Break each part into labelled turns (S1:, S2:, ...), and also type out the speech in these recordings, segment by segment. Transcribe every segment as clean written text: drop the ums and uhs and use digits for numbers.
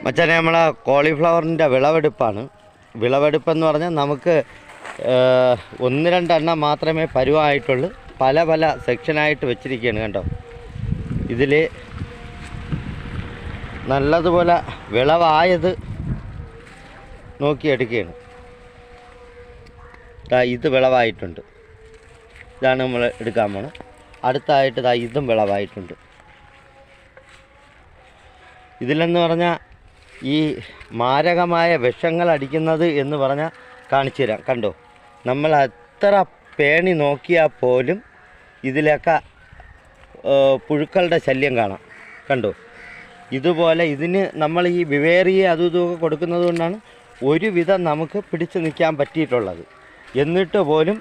S1: മച്ചാനെ നമ്മളെ കോളിഫ്ലവറിൻ്റെ വിളവെടുപ്പാണ്. വിളവെടുപ്പെന്ന് പറഞ്ഞാൽ നമുക്ക് ഒന്ന് രണ്ടെണ്ണം മാത്രമേ പരുവായിട്ടുള്ളൂ. പല പല സെക്ഷനായിട്ട് വെച്ചിരിക്കുകയാണ്. കണ്ടോ, ഇതിൽ നല്ലതുപോലെ വിളവായത് നോക്കിയെടുക്കുകയാണ്. ഇത് വിളവായിട്ടുണ്ട്, ഇതാണ് നമ്മൾ എടുക്കാൻ പോണത്. അടുത്തായിട്ട് ഇതും വിളവായിട്ടുണ്ട്. ഇതിലെന്ന് പറഞ്ഞാൽ ഈ മാരകമായ വിഷങ്ങൾ അടിക്കുന്നത് എന്ന് പറഞ്ഞാൽ കാണിച്ചു തരാം. കണ്ടോ, നമ്മൾ എത്ര പേണി നോക്കിയാൽ പോലും ഇതിലൊക്കെ പുഴുക്കളുടെ ശല്യം കാണാം. കണ്ടോ, ഇതുപോലെ ഇതിന് നമ്മൾ ഈ വിവേറിയ അതും ഇതുമൊക്കെ കൊടുക്കുന്നത് കൊണ്ടാണ് ഒരുവിധം നമുക്ക് പിടിച്ചു നിൽക്കാൻ പറ്റിയിട്ടുള്ളത്. എന്നിട്ട് പോലും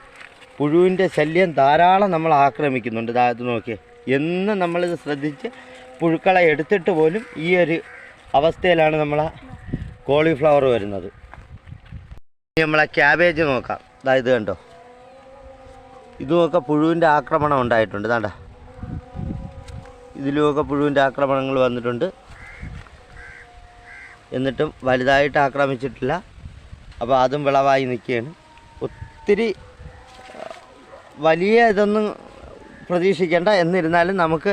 S1: പുഴുവിൻ്റെ ശല്യം ധാരാളം നമ്മൾ ആക്രമിക്കുന്നുണ്ട്. ഇത് നോക്കിയേ, എന്നും നമ്മളിത് ശ്രദ്ധിച്ച് പുഴുക്കളെ എടുത്തിട്ട് പോലും ഈ ഒരു അവസ്ഥയിലാണ് നമ്മളെ കോളിഫ്ലവർ വരുന്നത്. നമ്മളെ ക്യാബേജ് നോക്കാം. ഇത് കണ്ടോ, ഇതുമൊക്കെ പുഴുവിൻ്റെ ആക്രമണം ഉണ്ടായിട്ടുണ്ട്. ഇതാണ്ട, ഇതിലുമൊക്കെ പുഴുവിൻ്റെ ആക്രമണങ്ങൾ വന്നിട്ടുണ്ട്. എന്നിട്ടും വലുതായിട്ട് ആക്രമിച്ചിട്ടില്ല. അപ്പോൾ അതും വിളവായി നിൽക്കുകയാണ്. ഒത്തിരി വലിയ ഇതൊന്നും പ്രതീക്ഷിക്കേണ്ട. എന്നിരുന്നാലും നമുക്ക്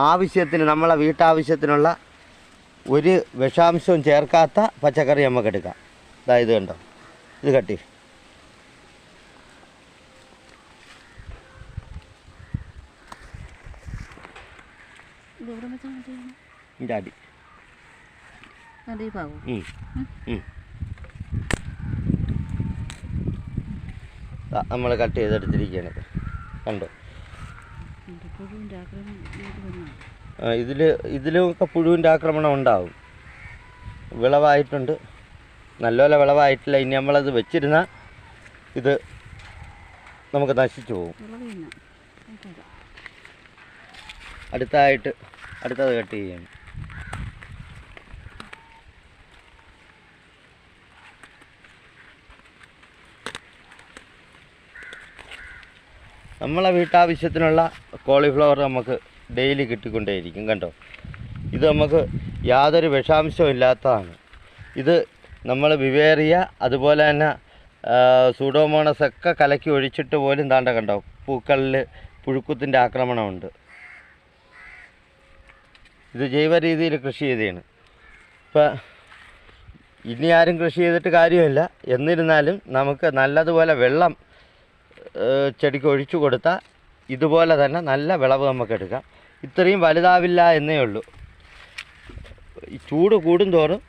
S1: ആവശ്യത്തിന്, നമ്മളെ വീട്ടാവശ്യത്തിനുള്ള ഒരു വിഷാംശവും ചേർക്കാത്ത പച്ചക്കറി നമുക്ക് എടുക്കാം. ഇത് കണ്ടോ, ഇത് കട്ടി അടി നമ്മൾ കട്ട് ചെയ്തെടുത്തിരിക്കുകയാണ്. കണ്ടോ, ഇതിലൊക്കെ പുഴുവിൻ്റെ ആക്രമണം ഉണ്ടാവും. വിളവായിട്ടുണ്ട്, നല്ലപോലെ വിളവായിട്ടില്ല. ഇനി നമ്മളത് വെച്ചിരുന്നാൽ ഇത് നമുക്ക് നശിച്ചു പോകും. അടുത്തത് കട്ട് ചെയ്യണം. നമ്മളെ വീട്ടാവശ്യത്തിനുള്ള കോളിഫ്ലവർ നമുക്ക് ഡെയിലി കിട്ടിക്കൊണ്ടേയിരിക്കും. കണ്ടോ, ഇത് നമുക്ക് യാതൊരു വിഷാംശവും ഇല്ലാത്തതാണ്. ഇത് നമ്മൾ വിവേറിയ അതുപോലെ തന്നെ സൂഡോമോണസ് ഒക്കെ കലക്കി ഒഴിച്ചിട്ട് പോലും താണ്ട കണ്ടോ, പൂക്കളിൽ പുഴുക്കുത്തിൻ്റെ ആക്രമണമുണ്ട്. ഇത് ജൈവ രീതിയിൽ കൃഷി ചെയ്തതാണ്. ഇപ്പം ഇനി ആരും കൃഷി ചെയ്തിട്ട് കാര്യമില്ല. എന്നിരുന്നാലും നമുക്ക് നല്ലതുപോലെ വെള്ളം ചെടിക്ക് ഒഴിച്ചു കൊടുത്താൽ ഇതുപോലെ തന്നെ നല്ല വിളവ് നമുക്ക് എടുക്കാം. ഇത്രയും വലുതാവില്ല എന്നേ ഉള്ളൂ. ഈ ചൂട് കൂടുന്തോറും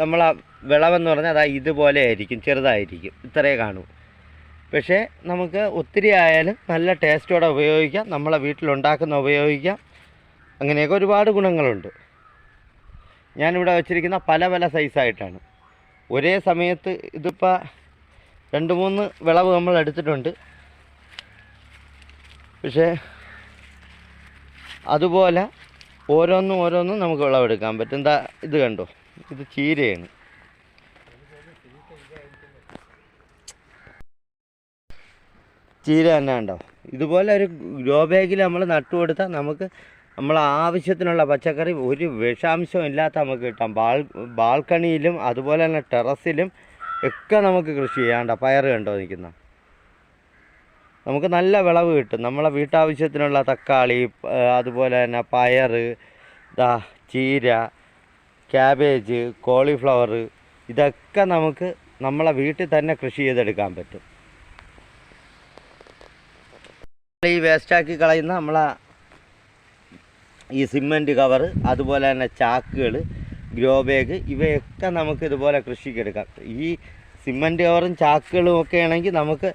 S1: നമ്മളാ വിളവെന്ന് പറഞ്ഞാൽ ഇതുപോലെ ആയിരിക്കും, ചെറുതായിരിക്കും, ഇത്രയേ കാണൂ. പക്ഷേ നമുക്ക് ഒത്തിരി ആയാലും നല്ല ടേസ്റ്റോടെ ഉപയോഗിക്കാം, നമ്മളെ വീട്ടിലുണ്ടാക്കുന്ന ഉപയോഗിക്കാം. അങ്ങനെയൊക്കെ ഒരുപാട് ഗുണങ്ങളുണ്ട്. ഞാനിവിടെ വച്ചിരിക്കുന്ന പല പല സൈസായിട്ടാണ്. ഒരേ സമയത്ത് ഇതിപ്പോൾ 2-3 വിളവ് നമ്മൾ എടുത്തിട്ടുണ്ട്. പക്ഷേ അതുപോലെ ഓരോന്നും നമുക്ക് വിളവെടുക്കാൻ പറ്റും. ഇത് കണ്ടോ, ഇത് ചീരയാണ്. ചീര തന്നെ ഉണ്ടോ, ഇതുപോലെ ഒരു ഗ്രോ ബാഗിൽ നമ്മൾ നട്ടുകൊടുത്താൽ നമുക്ക് നമ്മളെ ആവശ്യത്തിനുള്ള പച്ചക്കറി ഒരു വിഷാംശവും ഇല്ലാത്ത നമുക്ക് കിട്ടാം. ബാൽക്കണിയിലും അതുപോലെ തന്നെ ടെറസിലും ഒക്കെ നമുക്ക് കൃഷി ചെയ്യാണ്ട. പയർ കണ്ടോ നിൽക്കുന്ന, നമുക്ക് നല്ല വിളവ് കിട്ടും. നമ്മളെ വീട്ടാവശ്യത്തിനുള്ള തക്കാളി, അതുപോലെ തന്നെ പയർ, ചീര, ക്യാബേജ്, കോളിഫ്ലവർ, ഇതൊക്കെ നമുക്ക് നമ്മളെ വീട്ടിൽ തന്നെ കൃഷി ചെയ്തെടുക്കാൻ പറ്റും. ഈ വേസ്റ്റാക്കി കളയുന്ന നമ്മളെ ഈ സിമൻറ്റ് കവർ, അതുപോലെ തന്നെ ചാക്കുകൾ, ഗ്രോ ബാഗ്, ഇവയൊക്കെ നമുക്ക് ഇതുപോലെ കൃഷിക്കെടുക്കാം. ഈ സിമൻറ്റ് കവറും ചാക്കുകളും ഒക്കെ ആണെങ്കിൽ നമുക്ക്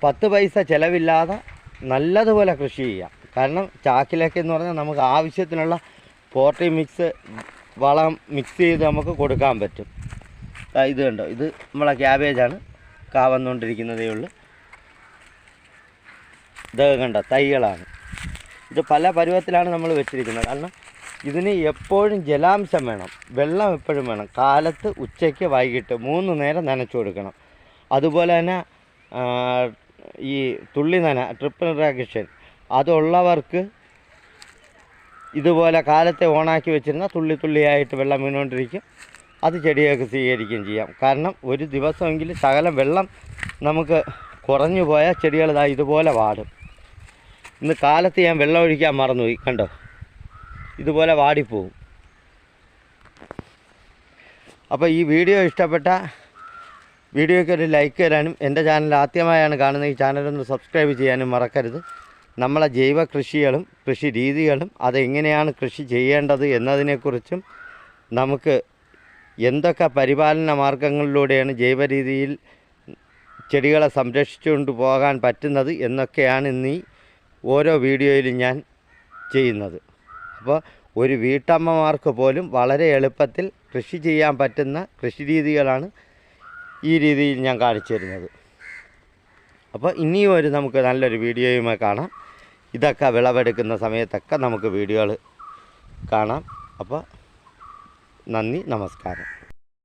S1: 10 പൈസ ചിലവില്ലാതെ നല്ലതുപോലെ കൃഷി ചെയ്യാം. കാരണം ചാക്കിലൊക്കെ എന്ന് പറഞ്ഞാൽ നമുക്ക് ആവശ്യത്തിനുള്ള പോട്ടി മിക്സ്, വളം മിക്സ് ചെയ്ത് നമുക്ക് കൊടുക്കാൻ പറ്റും. ഇത് കണ്ടോ, ഇത് നമ്മളെ ക്യാബേജാണ്, വന്നുകൊണ്ടിരിക്കുന്നതേ ഉള്ളൂ. ഇത് കണ്ടോ, തൈകളാണ്. ഇത് പല പരുവത്തിലാണ് നമ്മൾ വെച്ചിരിക്കുന്നത്. കാരണം ഇതിന് എപ്പോഴും ജലാംശം വേണം, വെള്ളം എപ്പോഴും വേണം. കാലത്ത്, ഉച്ചയ്ക്ക്, വൈകിട്ട് 3 നേരം നനച്ചു കൊടുക്കണം. അതുപോലെ തന്നെ ഈ തുള്ളി നന, ട്രിപ്പിൾ ഇറിഗേഷൻ അതുള്ളവർക്ക് ഇതുപോലെ കാലത്തെ ഓണാക്കി വെച്ചിരുന്ന തുള്ളി തുള്ളിയായിട്ട് വെള്ളം വീണുകൊണ്ടിരിക്കും. അത് ചെടിയൊക്കെ സ്വീകരിക്കുകയും ചെയ്യാം. കാരണം ഒരു ദിവസമെങ്കിലും ശകലം വെള്ളം നമുക്ക് കുറഞ്ഞു പോയാൽ ചെടികൾ ഇതുപോലെ വാടും. ഇന്ന് കാലത്ത് ഞാൻ വെള്ളം ഒഴിക്കാൻ മറന്നുപോയി, കണ്ടോ, ഇതുപോലെ വാടിപ്പോവും. അപ്പോൾ ഈ വീഡിയോ ഇഷ്ടപ്പെട്ട വീഡിയോയ്ക്ക് ഒരു ലൈക്ക് തരാനും എൻ്റെ ചാനൽ ആദ്യമായാണ് കാണുന്നത് ഈ ചാനലൊന്ന് സബ്സ്ക്രൈബ് ചെയ്യാനും മറക്കരുത്. നമ്മളെ ജൈവ കൃഷികളും കൃഷി രീതികളും അതെങ്ങനെയാണ് കൃഷി ചെയ്യേണ്ടത് എന്നതിനെക്കുറിച്ചും നമുക്ക് എന്തൊക്കെ പരിപാലന മാർഗങ്ങളിലൂടെയാണ് ജൈവ രീതിയിൽ ചെടികളെ സംരക്ഷിച്ചുകൊണ്ട് പോകാൻ പറ്റുന്നത് എന്നൊക്കെയാണ് ഇന്ന് ഈ ഓരോ വീഡിയോയിലും ഞാൻ ചെയ്യുന്നത്. അപ്പോൾ ഒരു വീട്ടമ്മമാർക്ക് പോലും വളരെ എളുപ്പത്തിൽ കൃഷി ചെയ്യാൻ പറ്റുന്ന കൃഷി രീതികളാണ് ഈ രീതിയിൽ ഞാൻ കാണിച്ചു തരുന്നത്. അപ്പോൾ ഇനിയും നമുക്ക് നല്ലൊരു വീഡിയോയുമായി കാണാം. ഇതൊക്കെ വിളവെടുക്കുന്ന സമയത്തൊക്കെ നമുക്ക് വീഡിയോകൾ കാണാം. അപ്പോൾ നന്ദി, നമസ്കാരം.